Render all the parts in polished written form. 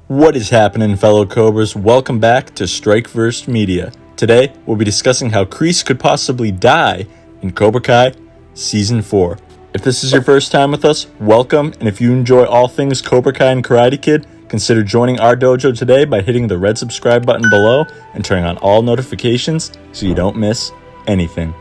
What is happening, fellow Cobras? Welcome back to Strikeverse Media. Today, we'll be discussing how Kreese could possibly die in Cobra Kai Season 4. If this is your first time with us, welcome, and if you enjoy all things Cobra Kai and KarateKid, consider joining our dojo today by hitting the red subscribe button below and turning on all notifications so you don't miss anything.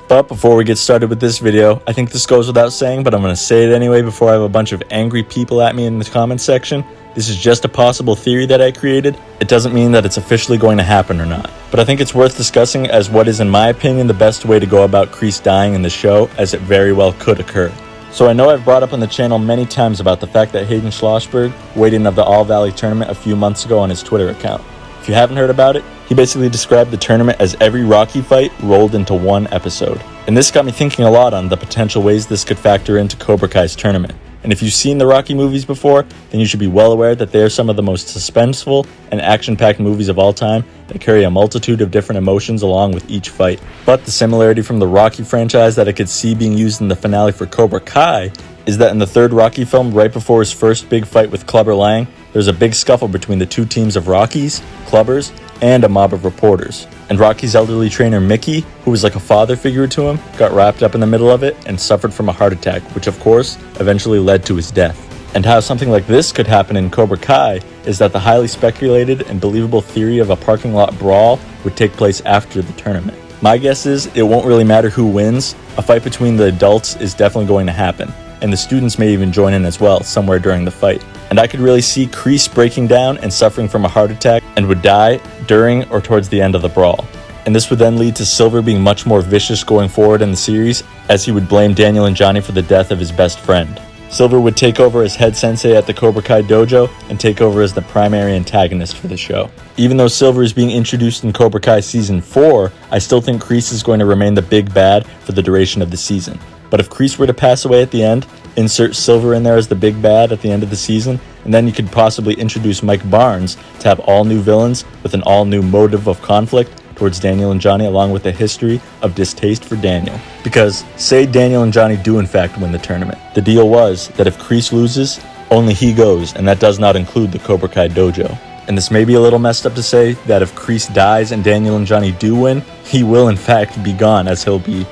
But before we get started with this video, I think this goes without saying, but I'm going to say it anyway before I have a bunch of angry people at me in the comment section. This is just a possible theory that I created. It doesn't mean that it's officially going to happen or not. But I think it's worth discussing as what is, in my opinion, the best way to go about Kreese dying in the show, as it very well could occur. So I know I've brought up on the channel many times about the fact that Hayden Schlossberg weighed in of the All Valley tournament a few months ago on his Twitter account. If you haven't heard about it, he basically described the tournament as every Rocky fight rolled into one episode. And this got me thinking a lot on the potential ways this could factor into Cobra Kai's tournament. And if you've seen the Rocky movies before, then you should be well aware that they are some of the most suspenseful and action-packed movies of all time that carry a multitude of different emotions along with each fight. But the similarity from the Rocky franchise that I could see being used in the finale for Cobra Kai is that in the third Rocky film, right before his first big fight with Clubber Lang, there's a big scuffle between the two teams of Rockies, Clubbers, and a mob of reporters. And Rocky's elderly trainer Mickey, who was like a father figure to him, got wrapped up in the middle of it and suffered from a heart attack, which of course eventually led to his death. And how something like this could happen in Cobra Kai is that the highly speculated and believable theory of a parking lot brawl would take place after the tournament. My guess is it won't really matter who wins. A fight between the adults is definitely going to happen, and the students may even join in as well somewhere during the fight. And I could really see Kreese breaking down and suffering from a heart attack and would die during or towards the end of the brawl. And this would then lead to Silver being much more vicious going forward in the series, as he would blame Daniel and Johnny for the death of his best friend. Silver would take over as head sensei at the Cobra Kai dojo and take over as the primary antagonist for the show. Even though Silver is being introduced in Cobra Kai Season 4, I still think Kreese is going to remain the big bad for the duration of the season. But if Kreese were to pass away at the end, insert Silver in there as the big bad at the end of the season, and then you could possibly introduce Mike Barnes to have all new villains with an all new motive of conflict towards Daniel and Johnny, along with a history of distaste for Daniel. Because say Daniel and Johnny do in fact win the tournament, the deal was that if Kreese loses, only he goes, and that does not include the Cobra Kai dojo. And this may be a little messed up to say that if Kreese dies and Daniel and Johnny do win, he will in fact be gone, as he'll be,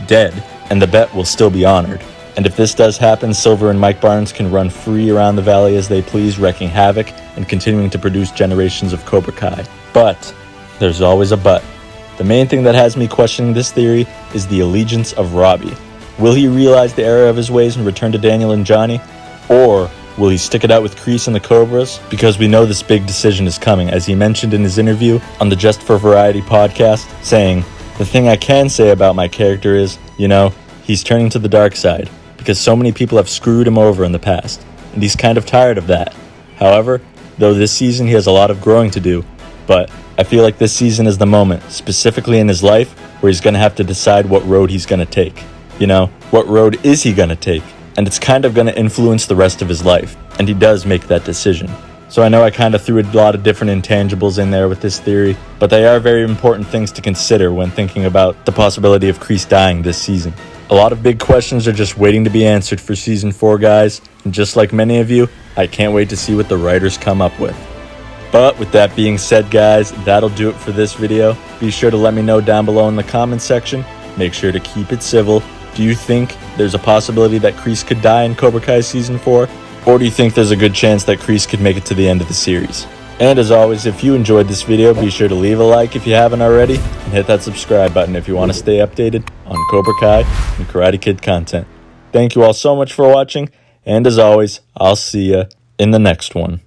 dead, and the bet will still be honored. And if this does happen, Silver and Mike Barnes can run free around the valley as they please, wreaking havoc and continuing to produce generations of Cobra Kai. But there's always a but. The main thing that has me questioning this theory is the allegiance of Robbie. Will he realize the error of his ways and return to Daniel and Johnny? Or will he stick it out with Kreese and the Cobras? Because we know this big decision is coming, as he mentioned in his interview on the Just for Variety podcast, saying, "The thing I can say about my character is, he's turning to the dark side, because so many people have screwed him over in the past, and he's kind of tired of that. However, though this season he has a lot of growing to do, but I feel like this season is the moment, specifically in his life, where he's going to have to decide what road he's going to take. What road is he going to take? And it's kind of going to influence the rest of his life, and he does make that decision." So I know I kind of threw a lot of different intangibles in there with this theory, but they are very important things to consider when thinking about the possibility of Kreese dying this season. A lot of big questions are just waiting to be answered for Season 4, guys, and just like many of you, I can't wait to see what the writers come up with. But with that being said, guys, that'll do it for this video. Be sure to let me know down below in the comments section. Make sure to keep it civil. Do you think there's a possibility that Kreese could die in Cobra Kai Season 4? Or do you think there's a good chance that Kreese could make it to the end of the series? And as always, if you enjoyed this video, be sure to leave a like if you haven't already, and hit that subscribe button if you want to stay updated on Cobra Kai and Karate Kid content. Thank you all so much for watching, and as always, I'll see ya in the next one.